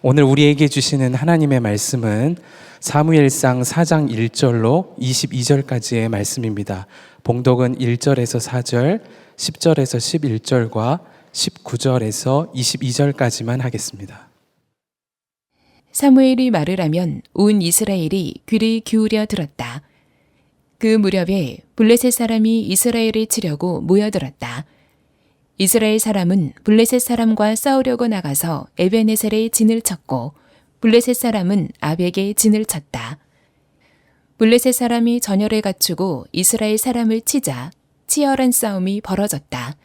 오늘 우리에게 주시는 하나님의 말씀은 사무엘상 4장 1절로 22절까지의 말씀입니다. 봉독은 1절에서 4절, 10절에서 11절과 19절에서 22절까지만 하겠습니다. 사무엘이 말을 하면 온 이스라엘이 귀를 기울여 들었다. 그 무렵에 블레셋 사람이 이스라엘을 치려고 모여들었다. 이스라엘 사람은 블레셋 사람과 싸우려고 나가서 에베네셀에 진을 쳤고 블레셋 사람은 아벡에 진을 쳤다. 블레셋 사람이 전열을 갖추고 이스라엘 사람을 치자 치열한 싸움이 벌어졌다.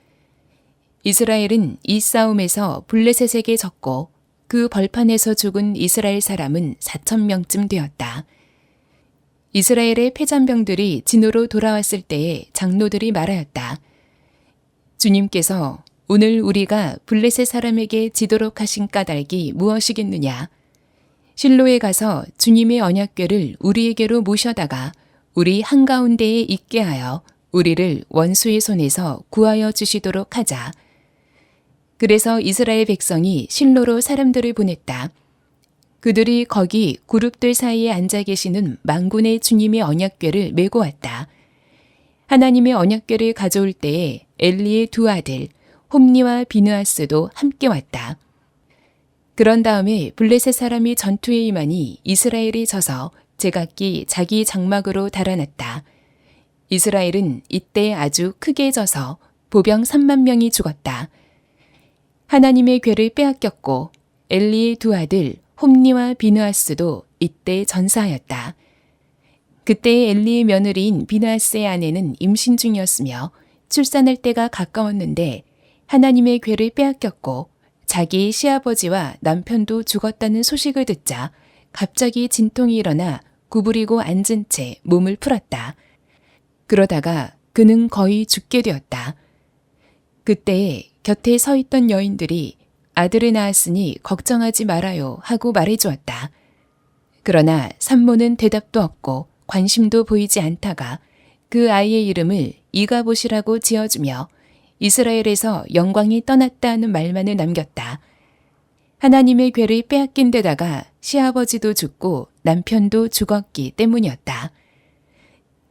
이스라엘은 이 싸움에서 블레셋에게 졌고 그 벌판에서 죽은 이스라엘 사람은 4,000명쯤 되었다. 이스라엘의 패잔병들이 진으로 돌아왔을 때에 장로들이 말하였다. 주님께서 오늘 우리가 블레셋 사람에게 지도록 하신 까닭이 무엇이겠느냐? 실로에 가서 주님의 언약궤를 우리에게로 모셔다가 우리 한가운데에 있게 하여 우리를 원수의 손에서 구하여 주시도록 하자. 그래서 이스라엘 백성이 실로로 사람들을 보냈다. 그들이 거기 그룹들 사이에 앉아 계시는 만군의 주님의 언약궤를 메고 왔다. 하나님의 언약궤를 가져올 때에 엘리의 두 아들 홈니와 비느하스도 함께 왔다. 그런 다음에 블레셋 사람이 전투에 임하니 이스라엘이 져서 제각기 자기 장막으로 달아났다. 이스라엘은 이때 아주 크게 져서 보병 3만 명이 죽었다. 하나님의 궤를 빼앗겼고 엘리의 두 아들 홈니와 비느하스도 이때 전사하였다. 그때 엘리의 며느리인 비느하스의 아내는 임신 중이었으며 출산할 때가 가까웠는데 하나님의 궤를 빼앗겼고 자기의 시아버지와 남편도 죽었다는 소식을 듣자 갑자기 진통이 일어나 구부리고 앉은 채 몸을 풀었다. 그러다가 그는 거의 죽게 되었다. 그때 곁에 서 있던 여인들이 아들을 낳았으니 걱정하지 말아요 하고 말해주었다. 그러나 산모는 대답도 없고 관심도 보이지 않다가 그 아이의 이름을 이가봇이라고 지어주며 이스라엘에서 영광이 떠났다 하는 말만을 남겼다. 하나님의 궤를 빼앗긴 데다가 시아버지도 죽고 남편도 죽었기 때문이었다.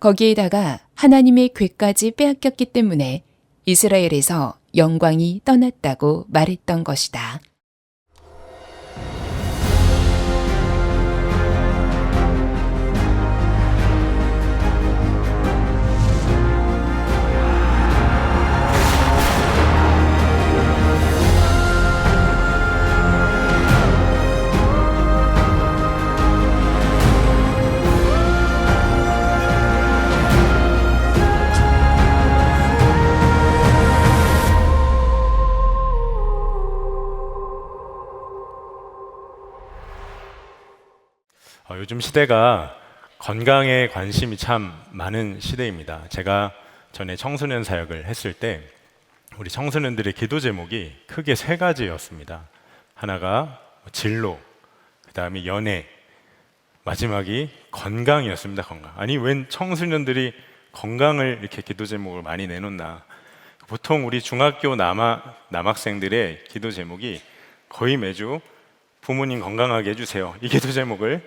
거기에다가 하나님의 궤까지 빼앗겼기 때문에 이스라엘에서 영광이 떠났다고 말했던 것이다. 요즘 시대가 건강에 관심이 참 많은 시대입니다. 제가 전에 청소년 사역을 했을 때 우리 청소년들의 기도 제목이 크게 세 가지였습니다. 하나가 진로, 그 다음에 연애, 마지막이 건강이었습니다. 건강. 아니 웬 청소년들이 건강을 이렇게 기도 제목을 많이 내놓나. 보통 우리 중학교 남학생들의 기도 제목이 거의 매주 부모님 건강하게 해주세요, 이 기도 제목을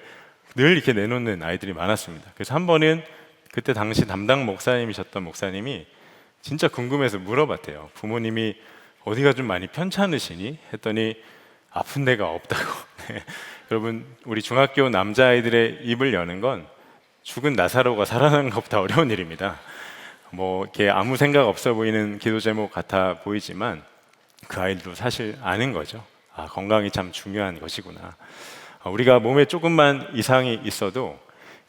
늘 이렇게 내놓는 아이들이 많았습니다. 그래서 한 번은 그때 당시 담당 목사님이셨던 목사님이 진짜 궁금해서 물어봤대요. 부모님이 어디가 좀 많이 편찮으시니? 했더니 아픈 데가 없다고. 여러분, 우리 중학교 남자아이들의 입을 여는 건 죽은 나사로가 살아나는 것보다 어려운 일입니다. 뭐 이렇게 아무 생각 없어 보이는 기도 제목 같아 보이지만 그 아이들도 사실 아는 거죠. 아, 건강이 참 중요한 것이구나. 우리가 몸에 조금만 이상이 있어도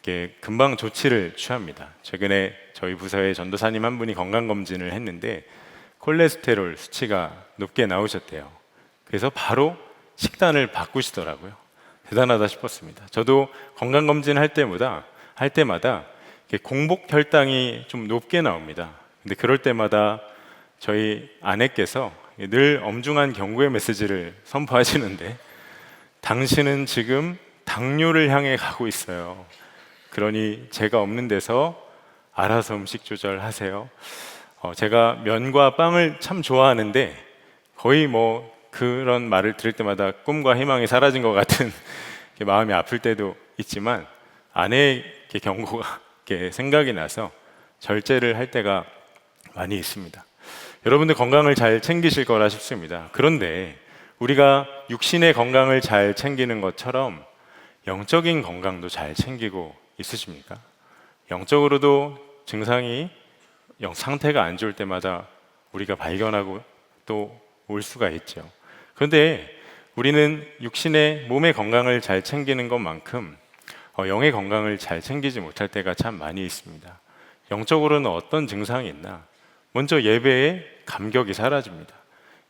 이렇게 금방 조치를 취합니다. 최근에 저희 부서에 전도사님 한 분이 건강검진을 했는데 콜레스테롤 수치가 높게 나오셨대요. 그래서 바로 식단을 바꾸시더라고요. 대단하다 싶었습니다. 저도 건강검진 할 때마다 이렇게 공복 혈당이 좀 높게 나옵니다. 근데 그럴 때마다 저희 아내께서 늘 엄중한 경고의 메시지를 선포하시는데, 당신은 지금 당뇨를 향해 가고 있어요. 그러니 제가 없는 데서 알아서 음식 조절하세요. 제가 면과 빵을 참 좋아하는데 거의 뭐 그런 말을 들을 때마다 꿈과 희망이 사라진 것 같은 마음이 아플 때도 있지만 아내의 경고가 생각이 나서 절제를 할 때가 많이 있습니다. 여러분들 건강을 잘 챙기실 거라 싶습니다. 그런데 우리가 육신의 건강을 잘 챙기는 것처럼 영적인 건강도 잘 챙기고 있으십니까? 영적으로도 증상이 상태가 안 좋을 때마다 우리가 발견하고 또 올 수가 있죠. 그런데 우리는 육신의 몸의 건강을 잘 챙기는 것만큼 영의 건강을 잘 챙기지 못할 때가 참 많이 있습니다. 영적으로는 어떤 증상이 있나? 먼저 예배에 감격이 사라집니다.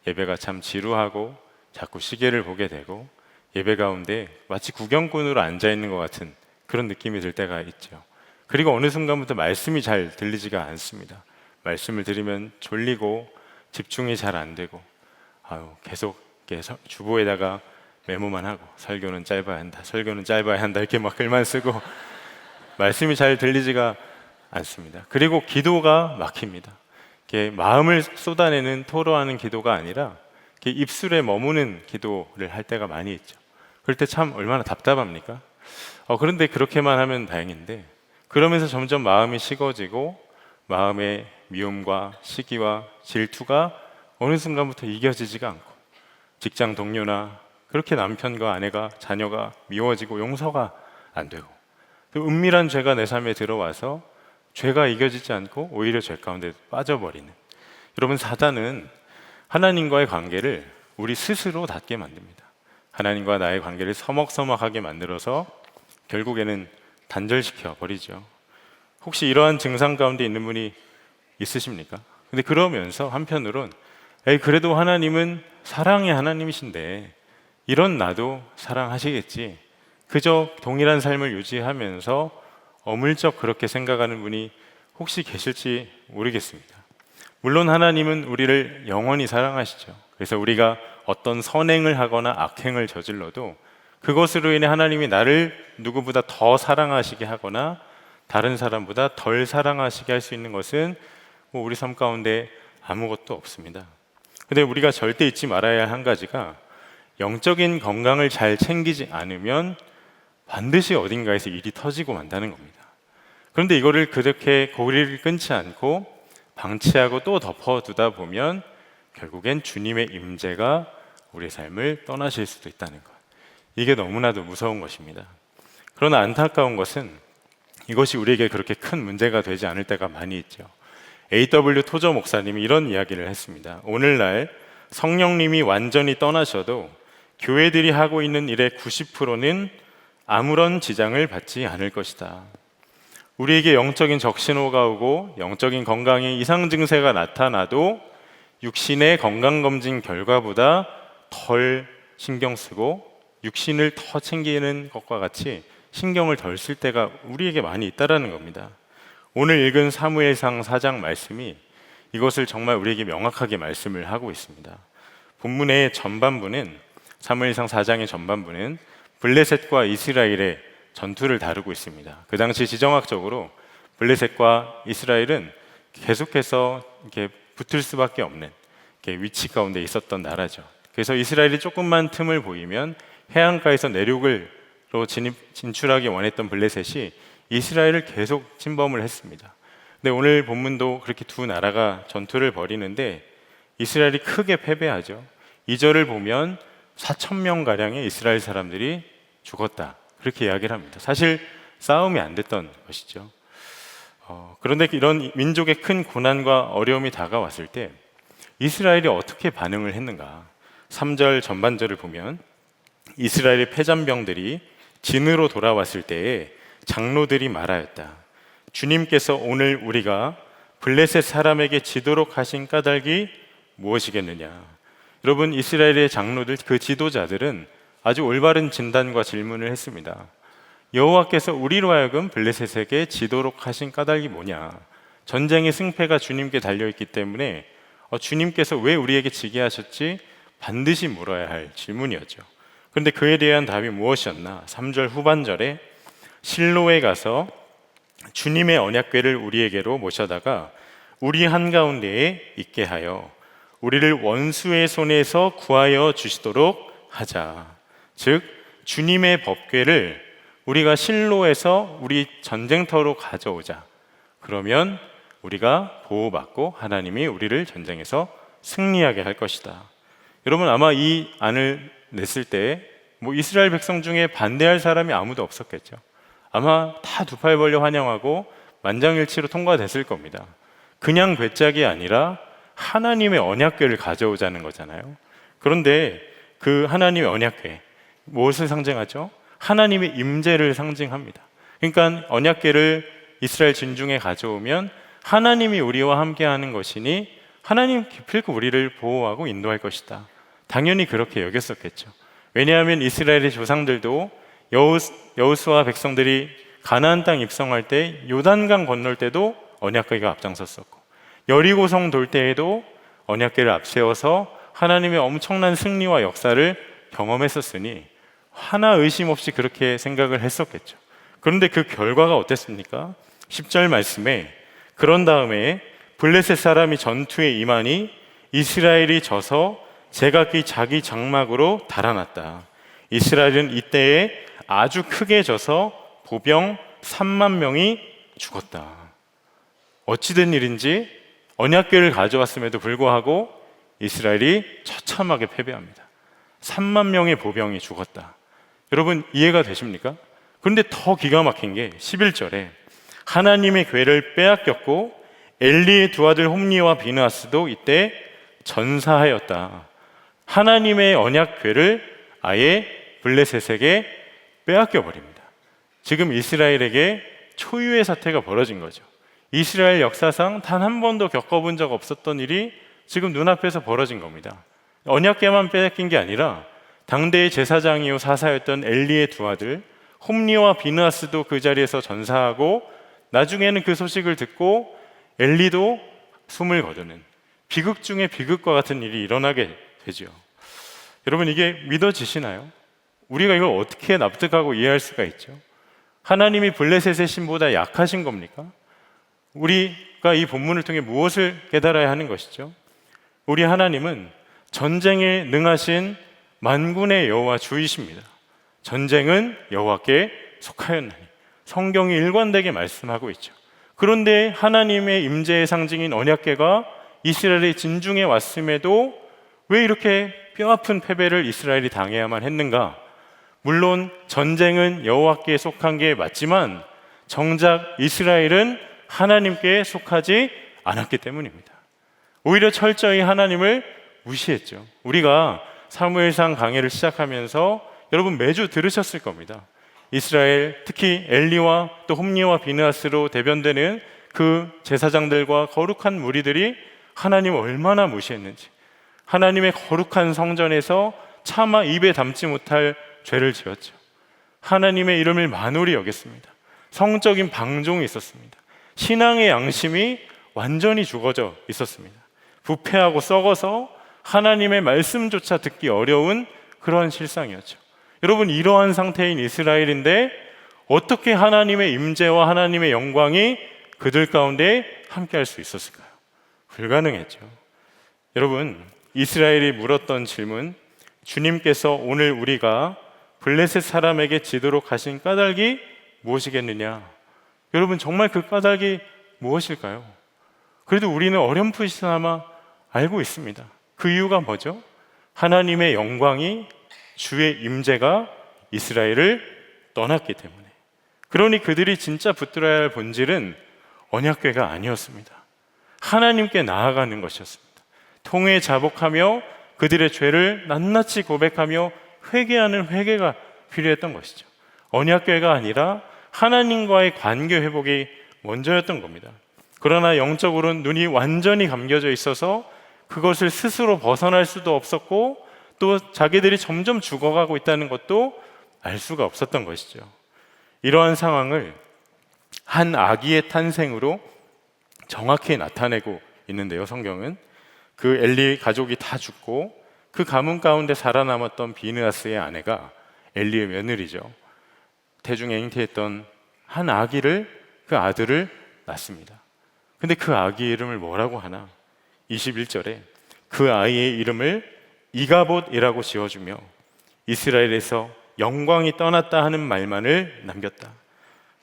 예배가 참 지루하고 자꾸 시계를 보게 되고 예배 가운데 마치 구경꾼으로 앉아있는 것 같은 그런 느낌이 들 때가 있죠. 그리고 어느 순간부터 말씀이 잘 들리지가 않습니다. 말씀을 들으면 졸리고 집중이 잘 안 되고 계속 주보에다가 메모만 하고 설교는 짧아야 한다, 설교는 짧아야 한다 이렇게 막 글만 쓰고 말씀이 잘 들리지가 않습니다. 그리고 기도가 막힙니다. 마음을 쏟아내는 토로하는 기도가 아니라 입술에 머무는 기도를 할 때가 많이 있죠. 그럴 때 참 얼마나 답답합니까? 그런데 그렇게만 하면 다행인데 그러면서 점점 마음이 식어지고 마음의 미움과 시기와 질투가 어느 순간부터 이겨지지가 않고 직장 동료나 그렇게 남편과 아내가 자녀가 미워지고 용서가 안 되고 또 은밀한 죄가 내 삶에 들어와서 죄가 이겨지지 않고 오히려 죄 가운데 빠져버리는, 여러분, 사단은 하나님과의 관계를 우리 스스로 닫게 만듭니다. 하나님과 나의 관계를 서먹서먹하게 만들어서 결국에는 단절시켜 버리죠. 혹시 이러한 증상 가운데 있는 분이 있으십니까? 근데 그러면서 한편으론 그래도 하나님은 사랑의 하나님이신데 이런 나도 사랑하시겠지, 그저 동일한 삶을 유지하면서 어물쩍 그렇게 생각하는 분이 혹시 계실지 모르겠습니다. 물론 하나님은 우리를 영원히 사랑하시죠. 그래서 우리가 어떤 선행을 하거나 악행을 저질러도 그것으로 인해 하나님이 나를 누구보다 더 사랑하시게 하거나 다른 사람보다 덜 사랑하시게 할 수 있는 것은 우리 삶 가운데 아무것도 없습니다. 근데 우리가 절대 잊지 말아야 할 한 가지가 영적인 건강을 잘 챙기지 않으면 반드시 어딘가에서 일이 터지고 만다는 겁니다. 그런데 이거를 그렇게 고리를 끊지 않고 방치하고 또 덮어두다 보면 결국엔 주님의 임재가 우리의 삶을 떠나실 수도 있다는 것. 이게 너무나도 무서운 것입니다. 그러나 안타까운 것은 이것이 우리에게 그렇게 큰 문제가 되지 않을 때가 많이 있죠. A.W. 토저 목사님이 이런 이야기를 했습니다. 오늘날 성령님이 완전히 떠나셔도 교회들이 하고 있는 일의 90%는 아무런 지장을 받지 않을 것이다. 우리에게 영적인 적신호가 오고 영적인 건강에 이상 증세가 나타나도 육신의 건강검진 결과보다 덜 신경 쓰고 육신을 더 챙기는 것과 같이 신경을 덜 쓸 때가 우리에게 많이 있다라는 겁니다. 오늘 읽은 사무엘상 4장 말씀이 이것을 정말 우리에게 명확하게 말씀을 하고 있습니다. 본문의 전반부는, 사무엘상 4장의 전반부는 블레셋과 이스라엘의 전투를 다루고 있습니다. 그 당시 지정학적으로 블레셋과 이스라엘은 계속해서 이렇게 붙을 수밖에 없는 위치 가운데 있었던 나라죠. 그래서 이스라엘이 조금만 틈을 보이면 해안가에서 내륙으로 진출하기 원했던 블레셋이 이스라엘을 계속 침범을 했습니다. 근데 오늘 본문도 그렇게 두 나라가 전투를 벌이는데 이스라엘이 크게 패배하죠. 2절을 보면 4,000명 가량의 이스라엘 사람들이 죽었다, 그렇게 이야기를 합니다. 사실 싸움이 안 됐던 것이죠. 그런데 이런 민족의 큰 고난과 어려움이 다가왔을 때 이스라엘이 어떻게 반응을 했는가? 3절 전반절을 보면 이스라엘의 패잔병들이 진으로 돌아왔을 때에 장로들이 말하였다. 주님께서 오늘 우리가 블레셋 사람에게 지도록 하신 까닭이 무엇이겠느냐? 여러분, 이스라엘의 장로들, 그 지도자들은 아주 올바른 진단과 질문을 했습니다. 여호와께서 우리로 하여금 블레셋에게 지도록 하신 까닭이 뭐냐? 전쟁의 승패가 주님께 달려있기 때문에 주님께서 왜 우리에게 지게 하셨지? 반드시 물어야 할 질문이었죠. 그런데 그에 대한 답이 무엇이었나? 3절 후반절에 실로에 가서 주님의 언약궤를 우리에게로 모셔다가 우리 한가운데에 있게 하여 우리를 원수의 손에서 구하여 주시도록 하자. 즉 주님의 법궤를 우리가 실로에서 우리 전쟁터로 가져오자. 그러면 우리가 보호받고 하나님이 우리를 전쟁에서 승리하게 할 것이다. 여러분, 아마 이 안을 냈을 때 이스라엘 백성 중에 반대할 사람이 아무도 없었겠죠. 아마 다 두 팔 벌려 환영하고 만장일치로 통과됐을 겁니다. 그냥 괴짝이 아니라 하나님의 언약궤를 가져오자는 거잖아요. 그런데 그 하나님의 언약궤, 무엇을 상징하죠? 하나님의 임재를 상징합니다. 그러니까 언약궤를 이스라엘 진중에 가져오면 하나님이 우리와 함께하는 것이니 하나님 기필코 우리를 보호하고 인도할 것이다. 당연히 그렇게 여겼었겠죠. 왜냐하면 이스라엘의 조상들도 여호수아 백성들이 가나안 땅 입성할 때 요단강 건널 때도 언약궤가 앞장섰었고, 여리고성 돌 때에도 언약궤를 앞세워서 하나님의 엄청난 승리와 역사를 경험했었으니 하나 의심 없이 그렇게 생각을 했었겠죠. 그런데 그 결과가 어땠습니까? 10절 말씀에 그런 다음에 블레셋 사람이 전투에 임하니 이스라엘이 져서 제각기 자기 장막으로 달아났다. 이스라엘은 이때에 아주 크게 져서 보병 3만 명이 죽었다. 어찌된 일인지 언약궤를 가져왔음에도 불구하고 이스라엘이 처참하게 패배합니다. 3만 명의 보병이 죽었다. 여러분, 이해가 되십니까? 그런데 더 기가 막힌 게 11절에 하나님의 궤를 빼앗겼고 엘리의 두 아들 홈니와 비느하스도 이때 전사하였다. 하나님의 언약궤를 아예 블레셋에게 빼앗겨 버립니다. 지금 이스라엘에게 초유의 사태가 벌어진 거죠. 이스라엘 역사상 단 한 번도 겪어본 적 없었던 일이 지금 눈앞에서 벌어진 겁니다. 언약궤만 빼앗긴 게 아니라 당대의 제사장이요 사사였던 엘리의 두 아들 홈니와 비느하스도 그 자리에서 전사하고, 나중에는 그 소식을 듣고 엘리도 숨을 거두는 비극 중에 비극과 같은 일이 일어나게 되죠. 여러분, 이게 믿어지시나요? 우리가 이걸 어떻게 납득하고 이해할 수가 있죠? 하나님이 블레셋의 신보다 약하신 겁니까? 우리가 이 본문을 통해 무엇을 깨달아야 하는 것이죠? 우리 하나님은 전쟁에 능하신 만군의 여호와 주이십니다. 전쟁은 여호와께 속하였나니, 성경이 일관되게 말씀하고 있죠. 그런데 하나님의 임재의 상징인 언약궤가 이스라엘의 진중에 왔음에도 왜 이렇게 뼈아픈 패배를 이스라엘이 당해야만 했는가? 물론 전쟁은 여호와께 속한 게 맞지만 정작 이스라엘은 하나님께 속하지 않았기 때문입니다. 오히려 철저히 하나님을 무시했죠. 우리가 사무엘상 강해를 시작하면서 여러분 매주 들으셨을 겁니다. 이스라엘, 특히 엘리와 또 홈니와 비느하스로 대변되는 그 제사장들과 거룩한 무리들이 하나님을 얼마나 무시했는지, 하나님의 거룩한 성전에서 차마 입에 담지 못할 죄를 지었죠. 하나님의 이름을 만홀히 여겼습니다. 성적인 방종이 있었습니다. 신앙의 양심이 완전히 죽어져 있었습니다. 부패하고 썩어서 하나님의 말씀조차 듣기 어려운 그러한 실상이었죠. 여러분, 이러한 상태인 이스라엘인데 어떻게 하나님의 임재와 하나님의 영광이 그들 가운데 함께할 수 있었을까요? 불가능했죠. 여러분, 이스라엘이 물었던 질문, 주님께서 오늘 우리가 블레셋 사람에게 지도록 하신 까닭이 무엇이겠느냐? 여러분, 정말 그 까닭이 무엇일까요? 그래도 우리는 어렴풋이나마 알고 있습니다. 그 이유가 뭐죠? 하나님의 영광이, 주의 임재가 이스라엘을 떠났기 때문에. 그러니 그들이 진짜 붙들어야 할 본질은 언약궤가 아니었습니다. 하나님께 나아가는 것이었습니다. 통회 자복하며 그들의 죄를 낱낱이 고백하며 회개하는 회개가 필요했던 것이죠. 언약궤가 아니라 하나님과의 관계 회복이 먼저였던 겁니다. 그러나 영적으로는 눈이 완전히 감겨져 있어서 그것을 스스로 벗어날 수도 없었고, 또 자기들이 점점 죽어가고 있다는 것도 알 수가 없었던 것이죠. 이러한 상황을 한 아기의 탄생으로 정확히 나타내고 있는데요. 성경은 그 엘리 가족이 다 죽고 그 가문 가운데 살아남았던 비느하스의 아내가 엘리의 며느리죠. 태중에 잉태했던 한 아기를, 그 아들을 낳습니다. 근데 그 아기 이름을 뭐라고 하나? 21절에 그 아이의 이름을 이가봇이라고 지어주며 이스라엘에서 영광이 떠났다 하는 말만을 남겼다.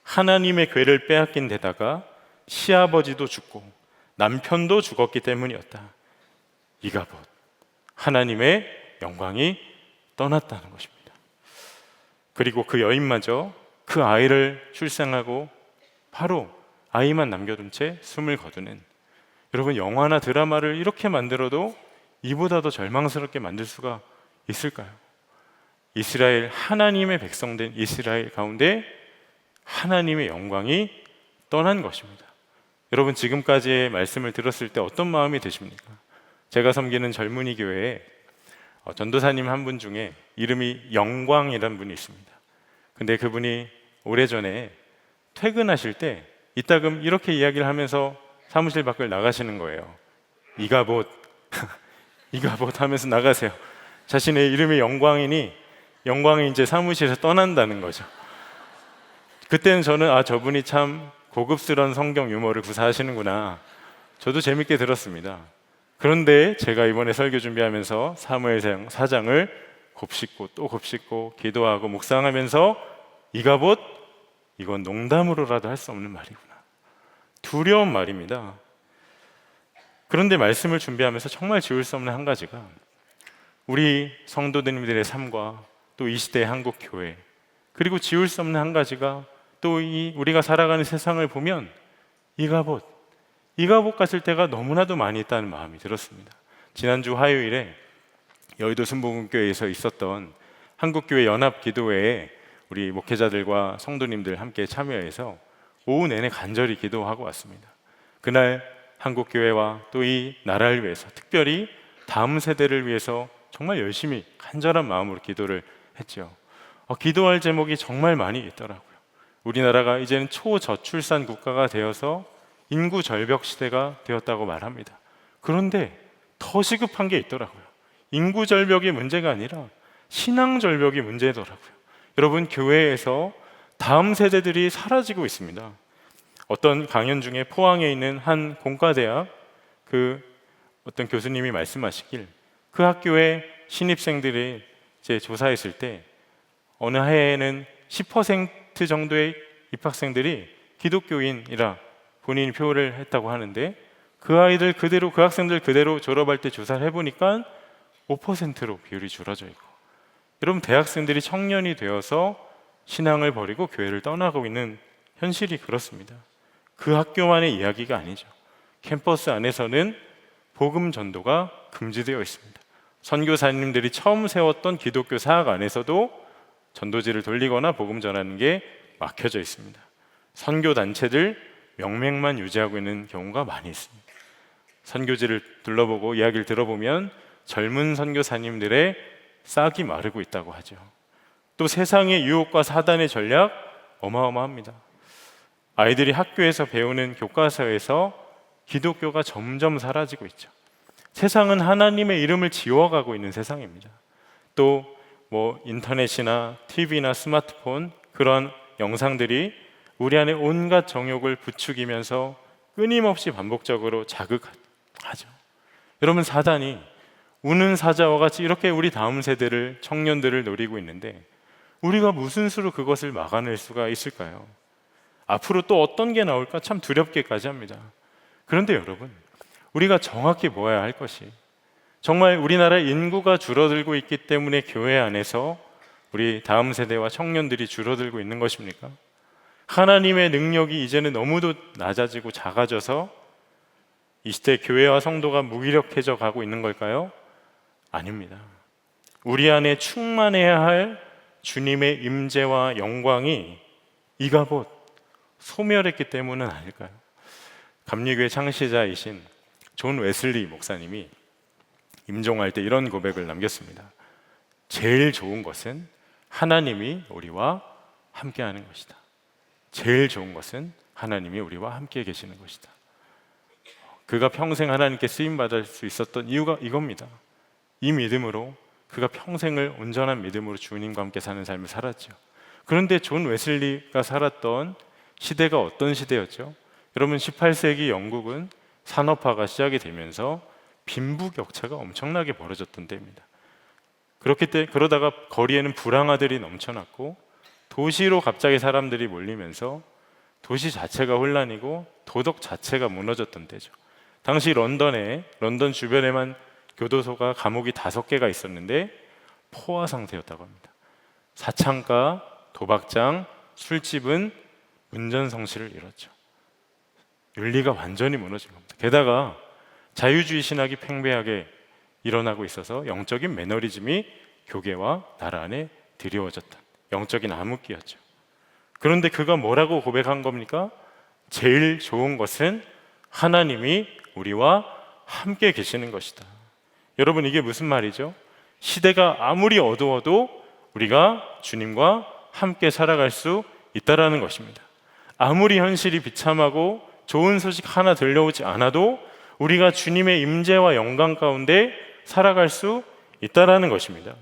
하나님의 궤를 빼앗긴 데다가 시아버지도 죽고 남편도 죽었기 때문이었다. 이가봇, 하나님의 영광이 떠났다는 것입니다. 그리고 그 여인마저 그 아이를 출산하고 바로 아이만 남겨둔 채 숨을 거두는, 여러분, 영화나 드라마를 이렇게 만들어도 이보다 더 절망스럽게 만들 수가 있을까요? 이스라엘, 하나님의 백성된 이스라엘 가운데 하나님의 영광이 떠난 것입니다. 여러분, 지금까지의 말씀을 들었을 때 어떤 마음이 드십니까? 제가 섬기는 젊은이 교회에 전도사님 한 분 중에 이름이 영광이라는 분이 있습니다. 근데 그분이 오래전에 퇴근하실 때 이따금 이렇게 이야기를 하면서 사무실 밖을 나가시는 거예요. 이가봇, 이가봇 하면서 나가세요. 자신의 이름이 영광이니 영광이 이제 사무실에서 떠난다는 거죠. 그때는 저는 저분이 참 고급스러운 성경 유머를 구사하시는구나, 저도 재밌게 들었습니다. 그런데 제가 이번에 설교 준비하면서 사무엘상 4장을 곱씹고 또 곱씹고 기도하고 묵상하면서 이가봇, 이건 농담으로라도 할 수 없는 말이구나, 두려운 말입니다. 그런데 말씀을 준비하면서 정말 지울 수 없는 한 가지가 우리 성도님들의 삶과 또 이 시대의 한국 교회, 그리고 지울 수 없는 한 가지가 또 이 우리가 살아가는 세상을 보면 이가봇 같을 때가 너무나도 많이 있다는 마음이 들었습니다. 지난주 화요일에 여의도 순복음교회에서 있었던 한국교회 연합기도회에 우리 목회자들과 성도님들 함께 참여해서 오후 내내 간절히 기도하고 왔습니다. 그날 한국교회와 또 이 나라를 위해서, 특별히 다음 세대를 위해서 정말 열심히 간절한 마음으로 기도를 했죠. 기도할 제목이 정말 많이 있더라고요. 우리나라가 이제는 초저출산 국가가 되어서 인구 절벽 시대가 되었다고 말합니다. 그런데 더 시급한 게 있더라고요. 인구 절벽이 문제가 아니라 신앙 절벽이 문제더라고요. 여러분, 교회에서 다음 세대들이 사라지고 있습니다. 어떤 강연 중에 포항에 있는 한 공과대학 어떤 교수님이 말씀하시길, 그 학교의 신입생들이 이제 조사했을 때 어느 해에는 10% 정도의 입학생들이 기독교인이라 본인이 표를 했다고 하는데, 그 학생들 그대로 졸업할 때 조사를 해보니까 5%로 비율이 줄어져 있고, 여러분, 대학생들이 청년이 되어서 신앙을 버리고 교회를 떠나고 있는 현실이 그렇습니다. 그 학교만의 이야기가 아니죠. 캠퍼스 안에서는 복음 전도가 금지되어 있습니다. 선교사님들이 처음 세웠던 기독교 사학 안에서도 전도지를 돌리거나 복음 전하는 게 막혀져 있습니다. 선교 단체들 명맥만 유지하고 있는 경우가 많이 있습니다. 선교지를 둘러보고 이야기를 들어보면 젊은 선교사님들의 싹이 마르고 있다고 하죠. 또 세상의 유혹과 사단의 전략 어마어마합니다. 아이들이 학교에서 배우는 교과서에서 기독교가 점점 사라지고 있죠. 세상은 하나님의 이름을 지워가고 있는 세상입니다. 또 인터넷이나 TV나 스마트폰, 그런 영상들이 우리 안에 온갖 정욕을 부추기면서 끊임없이 반복적으로 자극하죠. 여러분, 사단이 우는 사자와 같이 이렇게 우리 다음 세대를, 청년들을 노리고 있는데 우리가 무슨 수로 그것을 막아낼 수가 있을까요? 앞으로 또 어떤 게 나올까 참 두렵게까지 합니다. 그런데 여러분, 우리가 정확히 모아야 할 것이, 정말 우리나라 인구가 줄어들고 있기 때문에 교회 안에서 우리 다음 세대와 청년들이 줄어들고 있는 것입니까? 하나님의 능력이 이제는 너무도 낮아지고 작아져서 이 시대 교회와 성도가 무기력해져 가고 있는 걸까요? 아닙니다. 우리 안에 충만해야 할 주님의 임재와 영광이 이가봇 소멸했기 때문은 아닐까요? 감리교회 창시자이신 존 웨슬리 목사님이 임종할 때 이런 고백을 남겼습니다. 제일 좋은 것은 하나님이 우리와 함께하는 것이다. 제일 좋은 것은 하나님이 우리와 함께 계시는 것이다. 그가 평생 하나님께 쓰임받을 수 있었던 이유가 이겁니다. 이 믿음으로 그가 평생을 온전한 믿음으로 주님과 함께 사는 삶을 살았죠. 그런데 존 웨슬리가 살았던 시대가 어떤 시대였죠? 여러분, 18세기 영국은 산업화가 시작이 되면서 빈부격차가 엄청나게 벌어졌던 때입니다. 그러다가 거리에는 불황아들이 넘쳐났고 도시로 갑자기 사람들이 몰리면서 도시 자체가 혼란이고 도덕 자체가 무너졌던 때죠. 당시 런던 주변에만 교도소가 감옥이 5개가 있었는데 포화 상태였다고 합니다. 사창가, 도박장, 술집은 운전성시를 이뤘죠. 윤리가 완전히 무너진 겁니다. 게다가 자유주의 신학이 팽배하게 일어나고 있어서 영적인 매너리즘이 교계와 나라 안에 드리워졌던 영적인 암흑기였죠. 그런데 그가 뭐라고 고백한 겁니까? 제일 좋은 것은 하나님이 우리와 함께 계시는 것이다. 여러분, 이게 무슨 말이죠? 시대가 아무리 어두워도 우리가 주님과 함께 살아갈 수 있다라는 것입니다. 아무리 현실이 비참하고 좋은 소식 하나 들려오지 않아도 우리가 주님의 임재와 영광 가운데 살아갈 수 있다라는 것입니다.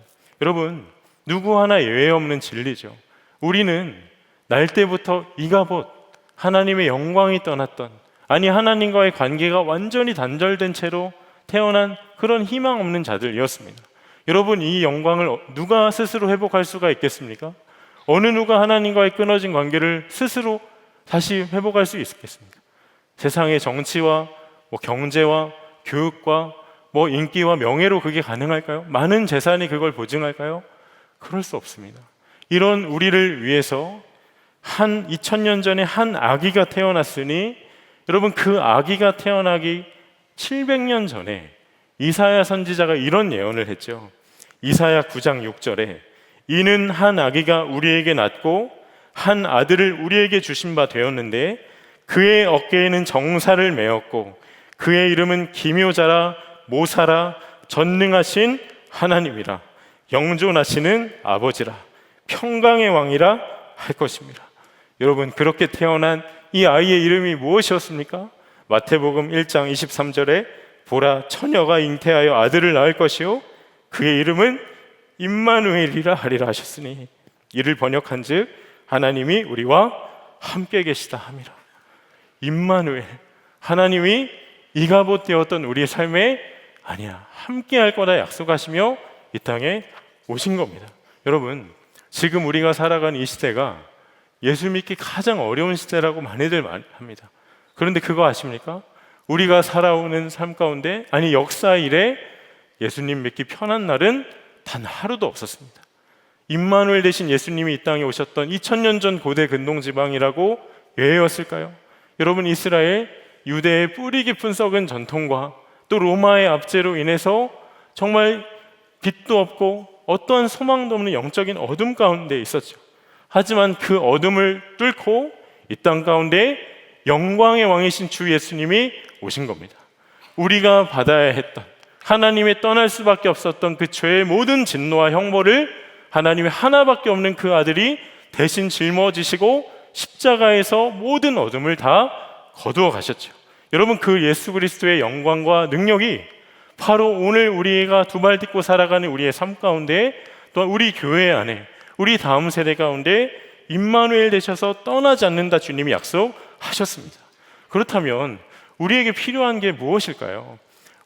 여러분, 누구 하나 예외 없는 진리죠. 우리는 날 때부터 이가봇 하나님의 영광이 떠났던, 아니 하나님과의 관계가 완전히 단절된 채로 태어난 그런 희망 없는 자들이었습니다. 여러분, 이 영광을 누가 스스로 회복할 수가 있겠습니까? 어느 누가 하나님과의 끊어진 관계를 스스로 다시 회복할 수 있겠습니까? 세상의 정치와 경제와 교육과 인기와 명예로 그게 가능할까요? 많은 재산이 그걸 보증할까요? 그럴 수 없습니다. 이런 우리를 위해서 2000년 전에 한 아기가 태어났으니, 여러분, 그 아기가 태어나기 700년 전에 이사야 선지자가 이런 예언을 했죠. 이사야 9장 6절에 이는 한 아기가 우리에게 낳고 한 아들을 우리에게 주신 바 되었는데 그의 어깨에는 정사를 메었고 그의 이름은 기묘자라 모사라 전능하신 하나님이라 영존하시는 아버지라 평강의 왕이라 할 것입니다. 여러분, 그렇게 태어난 이 아이의 이름이 무엇이었습니까? 마태복음 1장 23절에 보라, 처녀가 잉태하여 아들을 낳을 것이요 그의 이름은 임마누엘이라 하리라 하셨으니, 이를 번역한즉 하나님이 우리와 함께 계시다 함이라. 임마누엘, 하나님이 이가봇 되었던 우리의 삶에 아니야, 함께 할 거다 약속하시며 이 땅에 오신 겁니다. 여러분, 지금 우리가 살아가는 이 시대가 예수 믿기 가장 어려운 시대라고 많이들 합니다. 그런데 그거 아십니까? 우리가 살아오는 삶 가운데, 아니 역사 이래 예수님 믿기 편한 날은 단 하루도 없었습니다. 임마누엘 대신 예수님이 이 땅에 오셨던 2000년 전 고대 근동지방이라고 왜였을까요? 여러분, 이스라엘, 유대의 뿌리 깊은 썩은 전통과 또 로마의 압제로 인해서 정말 빛도 없고 어떠한 소망도 없는 영적인 어둠 가운데 있었죠. 하지만 그 어둠을 뚫고 이 땅 가운데 영광의 왕이신 주 예수님이 오신 겁니다. 우리가 받아야 했던, 하나님의 떠날 수밖에 없었던 그 죄의 모든 진노와 형벌을 하나님의 하나밖에 없는 그 아들이 대신 짊어지시고 십자가에서 모든 어둠을 다 거두어 가셨죠. 여러분, 그 예수 그리스도의 영광과 능력이 바로 오늘 우리가 두 발 딛고 살아가는 우리의 삶 가운데, 또한 우리 교회 안에, 우리 다음 세대 가운데 임마누엘 되셔서 떠나지 않는다 주님이 약속하셨습니다. 그렇다면 우리에게 필요한 게 무엇일까요?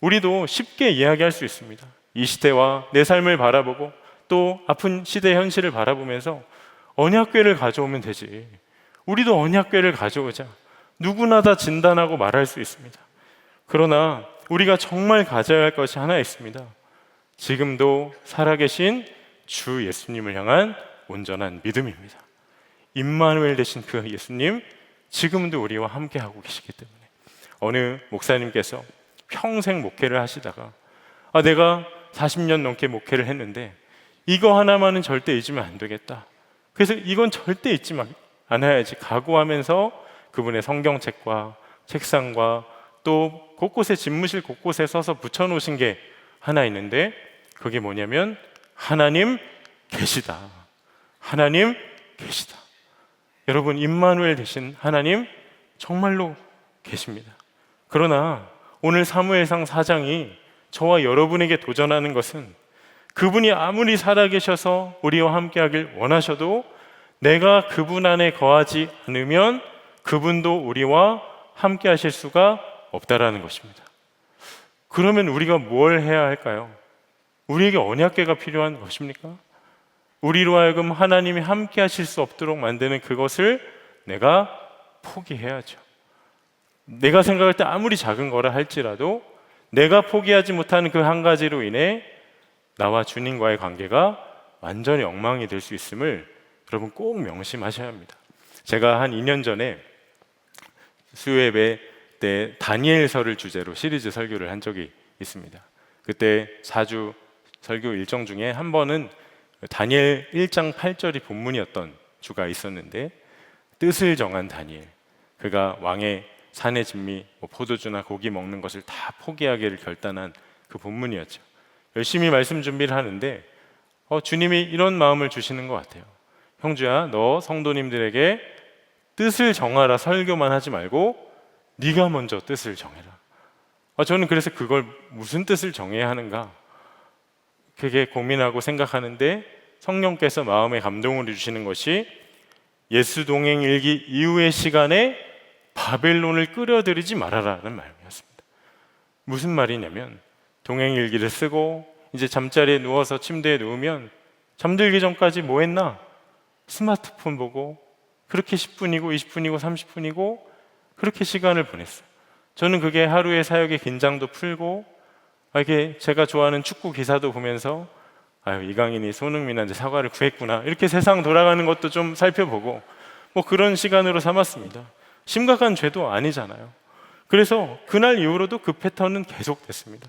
우리도 쉽게 이야기할 수 있습니다. 이 시대와 내 삶을 바라보고 또 아픈 시대의 현실을 바라보면서 언약궤를 가져오면 되지. 우리도 언약궤를 가져오자. 누구나 다 진단하고 말할 수 있습니다. 그러나 우리가 정말 가져야 할 것이 하나 있습니다. 지금도 살아계신 주 예수님을 향한 온전한 믿음입니다. 임마누엘 되신 그 예수님, 지금도 우리와 함께하고 계시기 때문에 어느 목사님께서 평생 목회를 하시다가 내가 40년 넘게 목회를 했는데 이거 하나만은 절대 잊으면 안 되겠다. 그래서 이건 절대 잊지 않아야지 각오하면서 그분의 성경책과 책상과 또 곳곳에 집무실 곳곳에 써서 붙여놓으신 게 하나 있는데, 그게 뭐냐면 하나님 계시다. 하나님 계시다. 여러분, 임마누엘 되신 하나님 정말로 계십니다. 그러나 오늘 사무엘상 4장이 저와 여러분에게 도전하는 것은, 그분이 아무리 살아계셔서 우리와 함께하길 원하셔도 내가 그분 안에 거하지 않으면 그분도 우리와 함께하실 수가 없다라는 것입니다. 그러면 우리가 뭘 해야 할까요? 우리에게 언약궤가 필요한 것입니까? 우리로 하여금 하나님이 함께 하실 수 없도록 만드는 그것을 내가 포기해야죠. 내가 생각할 때 아무리 작은 거라 할지라도 내가 포기하지 못하는 그 한 가지로 인해 나와 주님과의 관계가 완전히 엉망이 될 수 있음을 여러분 꼭 명심하셔야 합니다. 제가 한 2년 전에 수요예배 때 다니엘서를 주제로 시리즈 설교를 한 적이 있습니다. 그때 4주 설교 일정 중에 한 번은 다니엘 1장 8절이 본문이었던 주가 있었는데, 뜻을 정한 다니엘, 그가 왕의 산의 진미, 포도주나 고기 먹는 것을 다 포기하기를 결단한 그 본문이었죠. 열심히 말씀 준비를 하는데 주님이 이런 마음을 주시는 것 같아요. 형주야, 너 성도님들에게 뜻을 정하라 설교만 하지 말고 네가 먼저 뜻을 정해라. 저는 그래서 그걸 무슨 뜻을 정해야 하는가 그게 고민하고 생각하는데, 성령께서 마음에 감동을 주시는 것이 예수 동행 일기 이후의 시간에 바벨론을 끌어들이지 말아라는 말이었습니다. 무슨 말이냐면, 동행 일기를 쓰고 이제 잠자리에 누워서 침대에 누우면 잠들기 전까지 뭐 했나? 스마트폰 보고 그렇게 10분이고 20분이고 30분이고 그렇게 시간을 보냈어요. 저는 그게 하루의 사역의 긴장도 풀고, 이게 제가 좋아하는 축구 기사도 보면서 이강인이 손흥민한테 사과를 구했구나, 이렇게 세상 돌아가는 것도 좀 살펴보고 그런 시간으로 삼았습니다. 심각한 죄도 아니잖아요. 그래서 그날 이후로도 그 패턴은 계속됐습니다.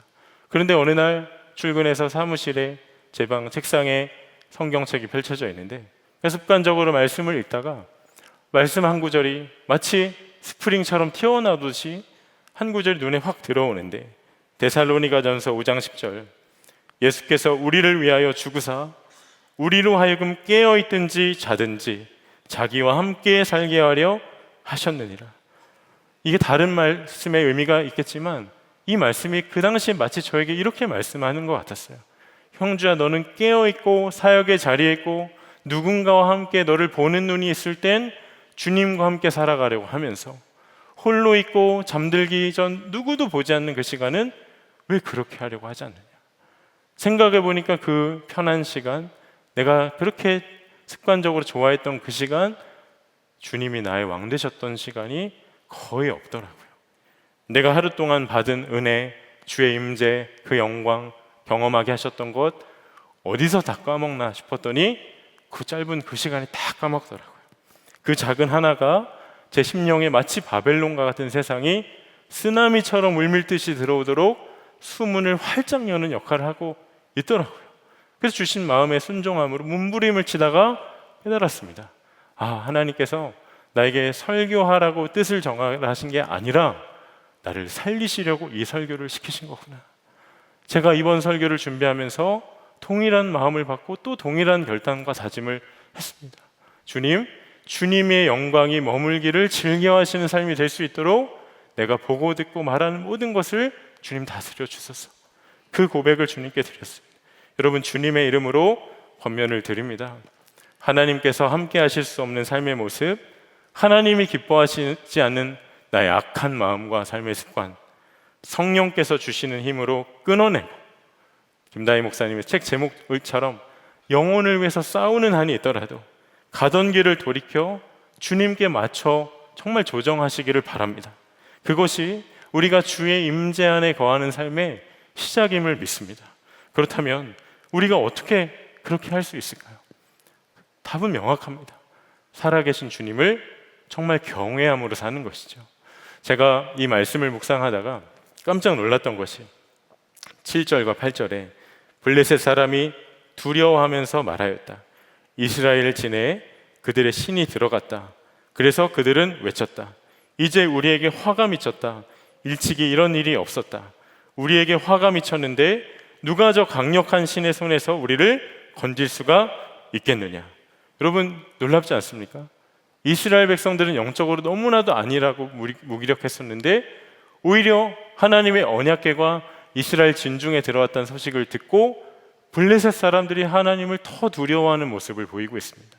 그런데 어느 날 출근해서 사무실에 제 방 책상에 성경책이 펼쳐져 있는데, 습관적으로 말씀을 읽다가 말씀 한 구절이 마치 스프링처럼 튀어나오듯이 한 구절이 눈에 확 들어오는데, 데살로니가전서 5장 10절, 예수께서 우리를 위하여 죽으사 우리로 하여금 깨어있든지 자든지 자기와 함께 살게 하려 하셨느니라. 이게 다른 말씀의 의미가 있겠지만 이 말씀이 그 당시에 마치 저에게 이렇게 말씀하는 것 같았어요. 형주야, 너는 깨어있고 사역의 자리에 있고 누군가와 함께 너를 보는 눈이 있을 땐 주님과 함께 살아가려고 하면서, 홀로 있고 잠들기 전 누구도 보지 않는 그 시간은 왜 그렇게 하려고 하지 않느냐. 생각해 보니까 그 편한 시간, 내가 그렇게 습관적으로 좋아했던 그 시간, 주님이 나의 왕 되셨던 시간이 거의 없더라고요. 내가 하루 동안 받은 은혜, 주의 임재, 그 영광 경험하게 하셨던 것 어디서 다 까먹나 싶었더니 그 짧은 그 시간에 다 까먹더라고요. 그 작은 하나가 제 심령에 마치 바벨론과 같은 세상이 쓰나미처럼 물밀듯이 들어오도록 수문을 활짝 여는 역할을 하고 있더라고요. 그래서 주신 마음의 순종함으로 몸부림을 치다가 깨달았습니다. 하나님께서 나에게 설교하라고 뜻을 정하라 하신 게 아니라 나를 살리시려고 이 설교를 시키신 거구나. 제가 이번 설교를 준비하면서 동일한 마음을 받고 또 동일한 결단과 다짐을 했습니다. 주님, 주님의 영광이 머물기를 즐겨하시는 삶이 될 수 있도록 내가 보고 듣고 말하는 모든 것을 주님 다스려 주소서. 그 고백을 주님께 드렸습니다. 여러분, 주님의 이름으로 권면을 드립니다. 하나님께서 함께 하실 수 없는 삶의 모습, 하나님이 기뻐하시지 않는 나의 악한 마음과 삶의 습관, 성령께서 주시는 힘으로 끊어내고, 김다희 목사님의 책 제목처럼 영혼을 위해서 싸우는 한이 있더라도 가던 길을 돌이켜 주님께 맞춰 정말 조정하시기를 바랍니다. 그것이 우리가 주의 임재 안에 거하는 삶의 시작임을 믿습니다. 그렇다면 우리가 어떻게 그렇게 할 수 있을까요? 답은 명확합니다. 살아계신 주님을 정말 경외함으로 사는 것이죠. 제가 이 말씀을 묵상하다가 깜짝 놀랐던 것이 7절과 8절에 블레셋 사람이 두려워하면서 말하였다. 이스라엘 진해에 그들의 신이 들어갔다. 그래서 그들은 외쳤다. 이제 우리에게 화가 미쳤다. 일찍이 이런 일이 없었다. 우리에게 화가 미쳤는데 누가 저 강력한 신의 손에서 우리를 건질 수가 있겠느냐. 여러분, 놀랍지 않습니까? 이스라엘 백성들은 영적으로 너무나도 아니라고 무기력했었는데 오히려 하나님의 언약궤가 이스라엘 진중에 들어왔다는 소식을 듣고 블레셋 사람들이 하나님을 더 두려워하는 모습을 보이고 있습니다.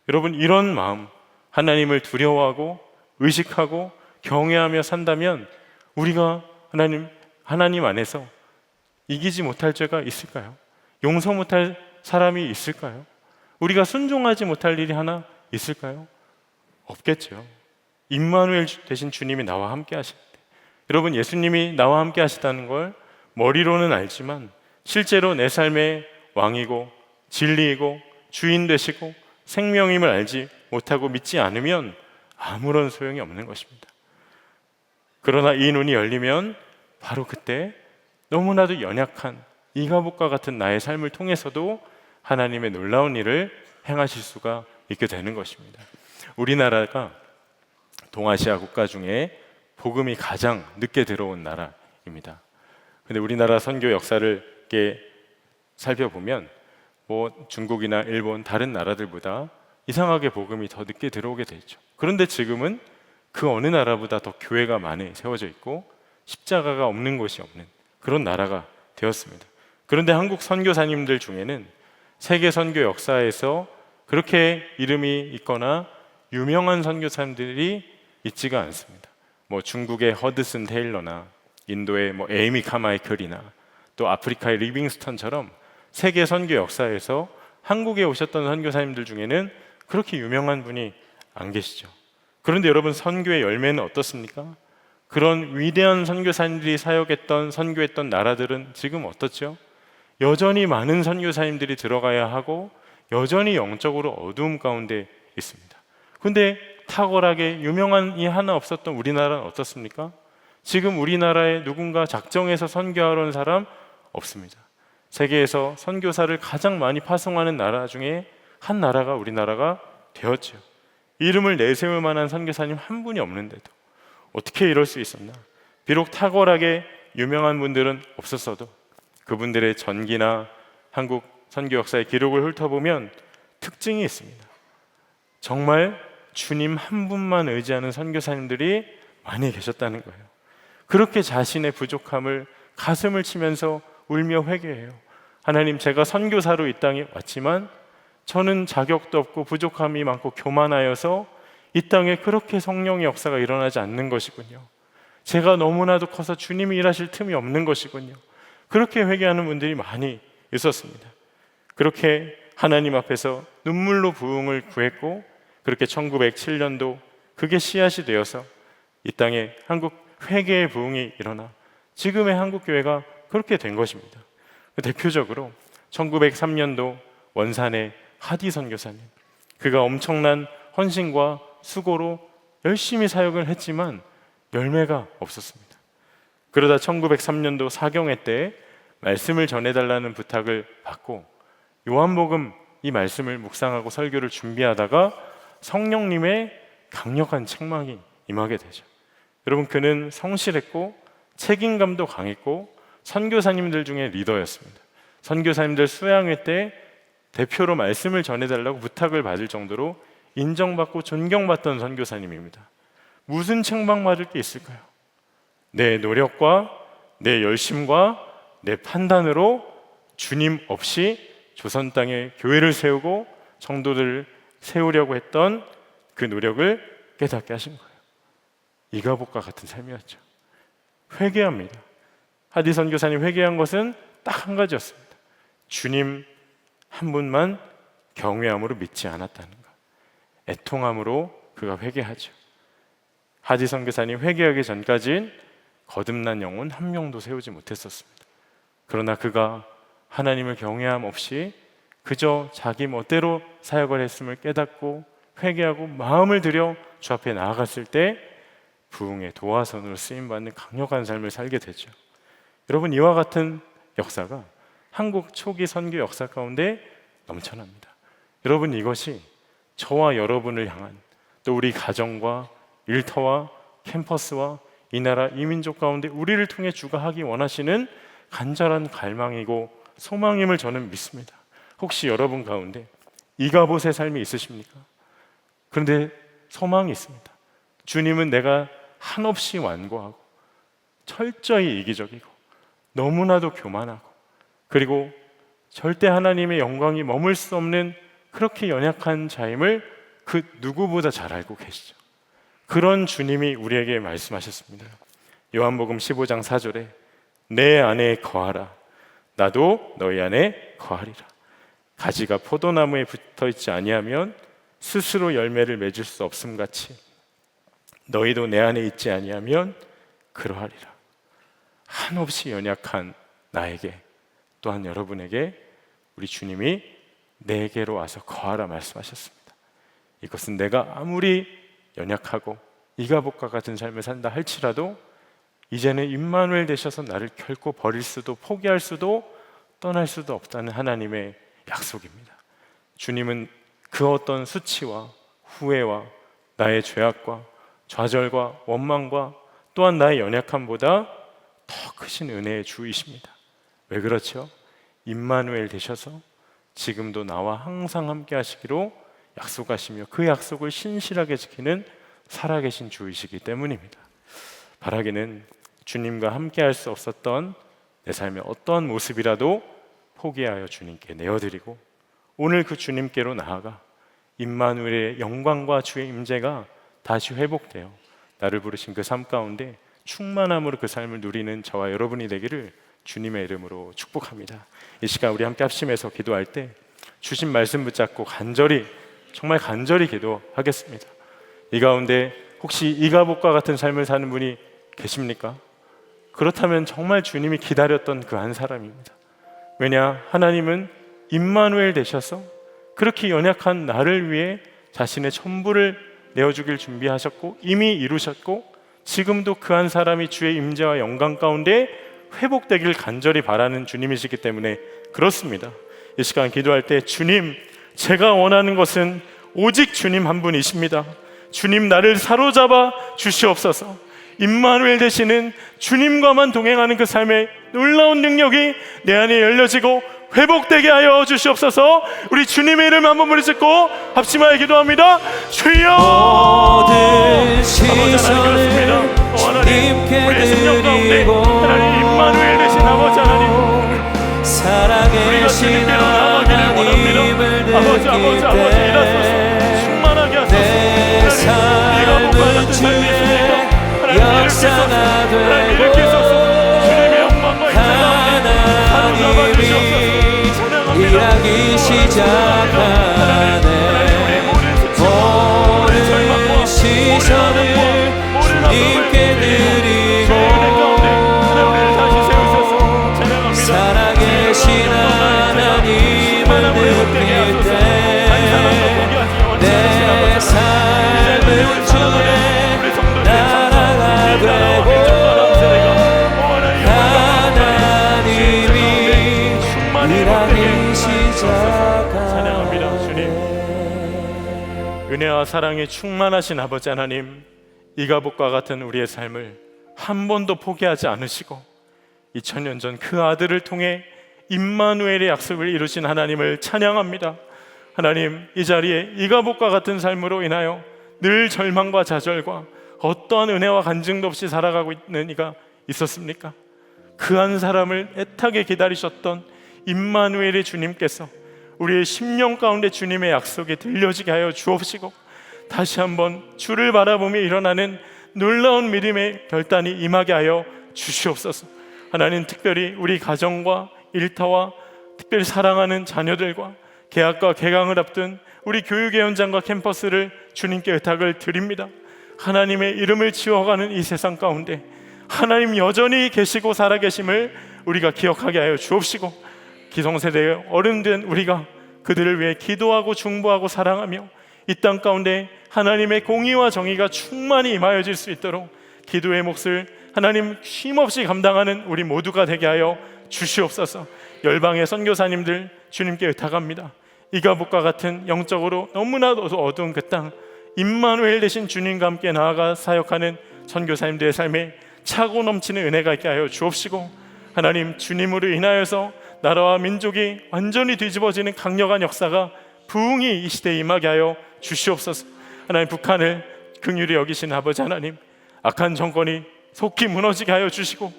여러분, 이런 마음, 하나님을 두려워하고 의식하고 경외하며 산다면 우리가 하나님 하나님 안에서 이기지 못할 죄가 있을까요? 용서 못할 사람이 있을까요? 우리가 순종하지 못할 일이 하나 있을까요? 없겠죠. 임마누엘 되신 주님이 나와 함께 하실 때, 여러분, 예수님이 나와 함께 하시다는 걸 머리로는 알지만 실제로 내 삶의 왕이고 진리이고 주인 되시고 생명임을 알지 못하고 믿지 않으면 아무런 소용이 없는 것입니다. 그러나 이 눈이 열리면 바로 그때 너무나도 연약한 이가복과 같은 나의 삶을 통해서도 하나님의 놀라운 일을 행하실 수가 있게 되는 것입니다. 우리나라가 동아시아 국가 중에 복음이 가장 늦게 들어온 나라입니다. 근데 우리나라 선교 역사를 이렇게 살펴보면 뭐 중국이나 일본 다른 나라들보다 이상하게 복음이 더 늦게 들어오게 돼 있죠. 그런데 지금은 그 어느 나라보다 더 교회가 많이 세워져 있고 십자가가 없는 곳이 없는 그런 나라가 되었습니다. 그런데 한국 선교사님들 중에는 세계 선교 역사에서 그렇게 이름이 있거나 유명한 선교사님들이 있지가 않습니다. 뭐 중국의 허드슨 테일러나 인도의 뭐 에이미 카마이클이나 또 아프리카의 리빙스턴처럼 세계 선교 역사에서 한국에 오셨던 선교사님들 중에는 그렇게 유명한 분이 안 계시죠. 그런데 여러분, 선교의 열매는 어떻습니까? 그런 위대한 선교사님들이 사역했던 선교했던 나라들은 지금 어떻죠? 여전히 많은 선교사님들이 들어가야 하고 여전히 영적으로 어두움 가운데 있습니다. 근데 탁월하게 유명한 이 하나 없었던 우리나라는 어떻습니까? 지금 우리나라에 누군가 작정해서 선교하러 온 사람 없습니다. 세계에서 선교사를 가장 많이 파송하는 나라 중에 한 나라가 우리나라가 되었죠. 이름을 내세울 만한 선교사님 한 분이 없는데도 어떻게 이럴 수 있었나? 비록 탁월하게 유명한 분들은 없었어도 그분들의 전기나 한국 선교 역사의 기록을 훑어보면 특징이 있습니다. 정말 주님 한 분만 의지하는 선교사님들이 많이 계셨다는 거예요. 그렇게 자신의 부족함을 가슴을 치면서 울며 회개해요. 하나님, 제가 선교사로 이 땅에 왔지만 저는 자격도 없고 부족함이 많고 교만하여서 이 땅에 그렇게 성령의 역사가 일어나지 않는 것이군요. 제가 너무나도 커서 주님이 일하실 틈이 없는 것이군요. 그렇게 회개하는 분들이 많이 있었습니다. 그렇게 하나님 앞에서 눈물로 부흥을 구했고, 그렇게 1907년도 그게 씨앗이 되어서 이 땅에 한국 회개의 부흥이 일어나 지금의 한국 교회가 그렇게 된 것입니다. 대표적으로 1903년도 원산의 하디 선교사님, 그가 엄청난 헌신과 수고로 열심히 사역을 했지만 열매가 없었습니다. 그러다 1903년도 사경회 때 말씀을 전해달라는 부탁을 받고 요한복음 이 말씀을 묵상하고 설교를 준비하다가 성령님의 강력한 책망이 임하게 되죠. 여러분, 그는 성실했고 책임감도 강했고 선교사님들 중에 리더였습니다. 선교사님들 수양회 때 대표로 말씀을 전해달라고 부탁을 받을 정도로 인정받고 존경받던 선교사님입니다. 무슨 책망받을 게 있을까요? 내 노력과 내 열심과 내 판단으로 주님 없이 조선 땅에 교회를 세우고 성도들을 세우려고 했던 그 노력을 깨닫게 하신 거예요. 이가복과 같은 삶이었죠. 회개합니다. 하디 선교사님 회개한 것은 딱 한 가지였습니다. 주님 한 분만 경외함으로 믿지 않았다는 것. 애통함으로 그가 회개하죠. 하디 선교사님 회개하기 전까지는 거듭난 영혼 한 명도 세우지 못했었습니다. 그러나 그가 하나님을 경외함 없이 그저 자기 멋대로 사역을 했음을 깨닫고 회개하고 마음을 들여 주 앞에 나아갔을 때 부흥의 도화선으로 쓰임받는 강력한 삶을 살게 되죠. 여러분, 이와 같은 역사가 한국 초기 선교 역사 가운데 넘쳐납니다. 여러분, 이것이 저와 여러분을 향한, 또 우리 가정과 일터와 캠퍼스와 이 나라 이민족 가운데 우리를 통해 주가 하기 원하시는 간절한 갈망이고 소망임을 저는 믿습니다. 혹시 여러분 가운데 이가봇의 삶이 있으십니까? 그런데 소망이 있습니다. 주님은 내가 한없이 완고하고 철저히 이기적이고 너무나도 교만하고 그리고 절대 하나님의 영광이 머물 수 없는 그렇게 연약한 자임을 그 누구보다 잘 알고 계시죠. 그런 주님이 우리에게 말씀하셨습니다. 요한복음 15장 4절에 내 안에 거하라. 나도 너희 안에 거하리라. 가지가 포도나무에 붙어 있지 아니하면 스스로 열매를 맺을 수 없음 같이 너희도 내 안에 있지 아니하면 그러하리라. 한없이 연약한 나에게, 또한 여러분에게 우리 주님이 내게로 와서 거하라 말씀하셨습니다. 이것은 내가 아무리 연약하고 이가복과 같은 삶을 산다 할지라도 이제는 임마누엘 되셔서 나를 결코 버릴 수도 포기할 수도 떠날 수도 없다는 하나님의 약속입니다. 주님은 그 어떤 수치와 후회와 나의 죄악과 좌절과 원망과 또한 나의 연약함보다 더 크신 은혜의 주이십니다. 왜 그렇죠? 임마누엘 되셔서 지금도 나와 항상 함께 하시기로 약속하시며 그 약속을 신실하게 지키는 살아계신 주이시기 때문입니다. 바라기는 주님과 함께 할 수 없었던 내 삶의 어떠한 모습이라도 포기하여 주님께 내어드리고 오늘 그 주님께로 나아가 임마누엘의 영광과 주의 임재가 다시 회복되어 나를 부르신 그 삶 가운데 충만함으로 그 삶을 누리는 저와 여러분이 되기를 주님의 이름으로 축복합니다. 이 시간 우리 함께 합심해서 기도할 때 주신 말씀 붙잡고 간절히, 정말 간절히 기도하겠습니다. 이 가운데 혹시 이가복과 같은 삶을 사는 분이 계십니까? 그렇다면 정말 주님이 기다렸던 그 한 사람입니다. 왜냐? 하나님은 임마누엘 되셔서 그렇게 연약한 나를 위해 자신의 전부를 내어주길 준비하셨고 이미 이루셨고 지금도 그 한 사람이 주의 임재와 영광 가운데 회복되길 간절히 바라는 주님이시기 때문에 그렇습니다. 이 시간 기도할 때 주님, 제가 원하는 것은 오직 주님 한 분이십니다. 주님 나를 사로잡아 주시옵소서. 임마누엘 되시는 주님과만 동행하는 그 삶의 놀라운 능력이 내 안에 열려지고 회복되게 하여 주시옵소서. 우리 주님의 이름 한번 부르짖고 합심하여 기도합니다. 주여! 모든 시선을 주님께 드리고 하나님 임마누엘 되신 아버지 하나님, 살아계신 하나님을 느낄 때 충만하게 하소서. 내 삶은 주의 역사가 되고 하나님이 일하기 시작하네. 모든 시선을 주님께 드리고 살아계신 하나님을 느낄 때 내 삶은 주의 나라가 되고 하나님이 일하기 시작하네. 은혜와 사랑이 충만하신 아버지 하나님, 이가복과 같은 우리의 삶을 한 번도 포기하지 않으시고 2000년 전 그 아들을 통해 임마누엘의 약속을 이루신 하나님을 찬양합니다. 하나님, 이 자리에 이가복과 같은 삶으로 인하여 늘 절망과 좌절과 어떠한 은혜와 간증도 없이 살아가고 있는 이가 있었습니까? 그 한 사람을 애타게 기다리셨던 임마누엘의 주님께서 우리의 심령 가운데 주님의 약속이 들려지게 하여 주옵시고 다시 한번 주를 바라보며 일어나는 놀라운 믿음의 결단이 임하게 하여 주시옵소서. 하나님, 특별히 우리 가정과 일터와 특별히 사랑하는 자녀들과 개학과 개강을 앞둔 우리 교육의 현장과 캠퍼스를 주님께 의탁을 드립니다. 하나님의 이름을 지워가는 이 세상 가운데 하나님 여전히 계시고 살아계심을 우리가 기억하게 하여 주옵시고 기성세대의 어른된 우리가 그들을 위해 기도하고 중보하고 사랑하며 이 땅 가운데 하나님의 공의와 정의가 충만히 임하여질 수 있도록 기도의 몫을 하나님 쉼없이 감당하는 우리 모두가 되게 하여 주시옵소서. 열방의 선교사님들 주님께 의탁합니다. 이가복과 같은 영적으로 너무나도 어두운 그 땅 임마누엘 되신 주님과 함께 나아가 사역하는 선교사님들의 삶에 차고 넘치는 은혜가 있게 하여 주옵시고 하나님, 주님으로 인하여서 나라와 민족이 완전히 뒤집어지는 강력한 역사가 부흥이 이 시대에 임하게 하여 주시옵소서. 하나님, 북한을 긍휼히 여기시는 아버지 하나님, 악한 정권이 속히 무너지게 하여 주시고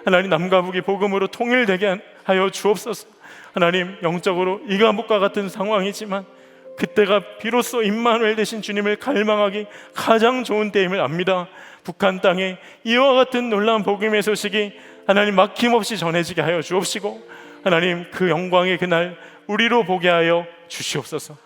하나님, 남과 북이 복음으로 통일되게 하여 주옵소서. 하나님, 영적으로 이가복과 같은 상황이지만 그때가 비로소 임마누엘 되신 주님을 갈망하기 가장 좋은 때임을 압니다. 북한 땅에 이와 같은 놀라운 복음의 소식이 하나님 막힘없이 전해지게 하여 주옵시고, 하나님 그 영광의 그날 우리로 보게 하여 주시옵소서.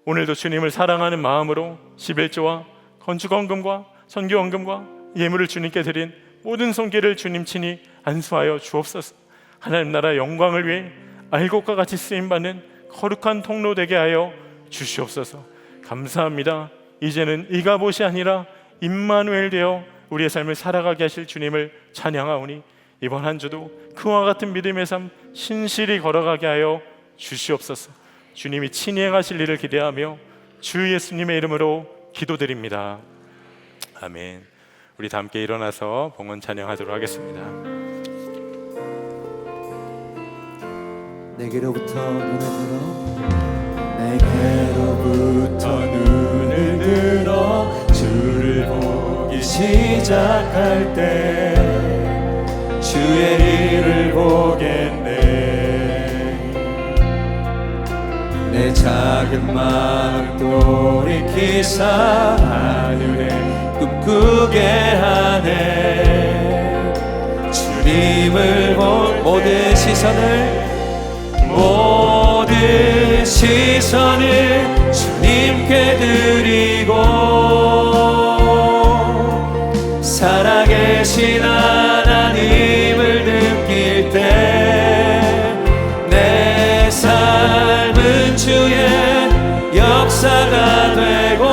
오늘도 주님을 사랑하는 마음으로 11조와 건축원금과 선교원금과 예물을 주님께 드린 모든 손길을 주님 친히 안수하여 주옵소서. 하나님 나라 영광을 위해 알곡과 같이 쓰임받는 거룩한 통로 되게 하여 주시옵소서. 감사합니다. 이제는 이가봇이 아니라 임마누엘 되어 우리의 삶을 살아가게 하실 주님을 찬양하오니, 이번 한 주도 그와 같은 믿음의 삶 신실히 걸어가게 하여 주시옵소서. 주님이 친히 행하실 일을 기대하며 주 예수님의 이름으로 기도드립니다. 아멘. 우리 다 함께 일어나서 봉헌 찬양하도록 하겠습니다. 내게로부터 눈을 들어 주를 보기 시작할 때 주의 일을 보겠네. 내 작은 마음 돌이키사 하늘에 꿈꾸게 하네. 주님을 본 모든 시선을 주님께 드리고, 살아계신 하나님을 느낄 때 내 삶은 주의 역사가 되고,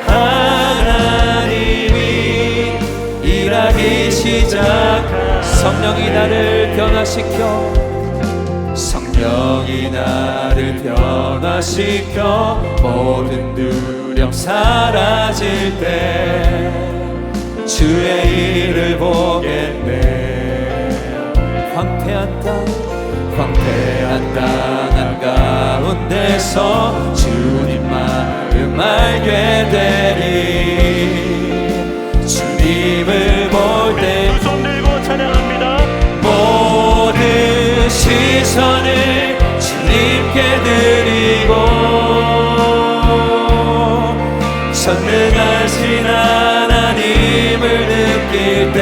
하나님이 일하기 시작한 성령이 나를 변화시켜 모든 두려움 사라질 때 주의 일을 보겠네. 황폐한 땅 한가운데서 주님 마음 알게 되리. 주님을 볼 때 두 손 들고 찬양합니다. 모든 시선을 주님께 드리고, 전능하신 하나님을 느낄 때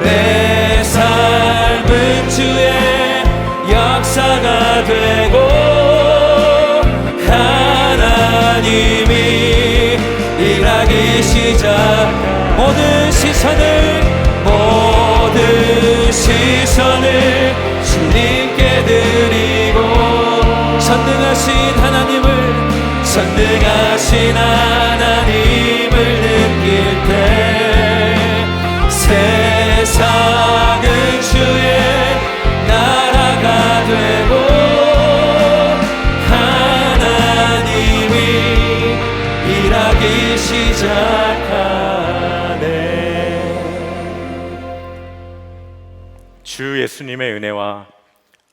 내 삶은 주의 역사가 되고, 하나님이 일하기 시작. 모든 시선을 주님께 드리고, 전능하신 하나님을 느낄 때 세상은 주의 나라가 되고, 하나님이 일하기 시작하네. 주 예수님의 은혜와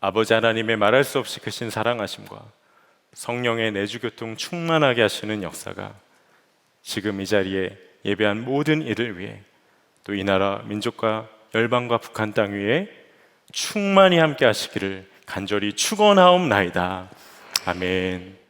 아버지 하나님의 말할 수 없이 크신 사랑하심과 성령의 내주교통 충만하게 하시는 역사가 지금 이 자리에 예배한 모든 이를 위해, 또 이 나라 민족과 열방과 북한 땅 위에 충만히 함께 하시기를 간절히 축원하옵나이다. 아멘.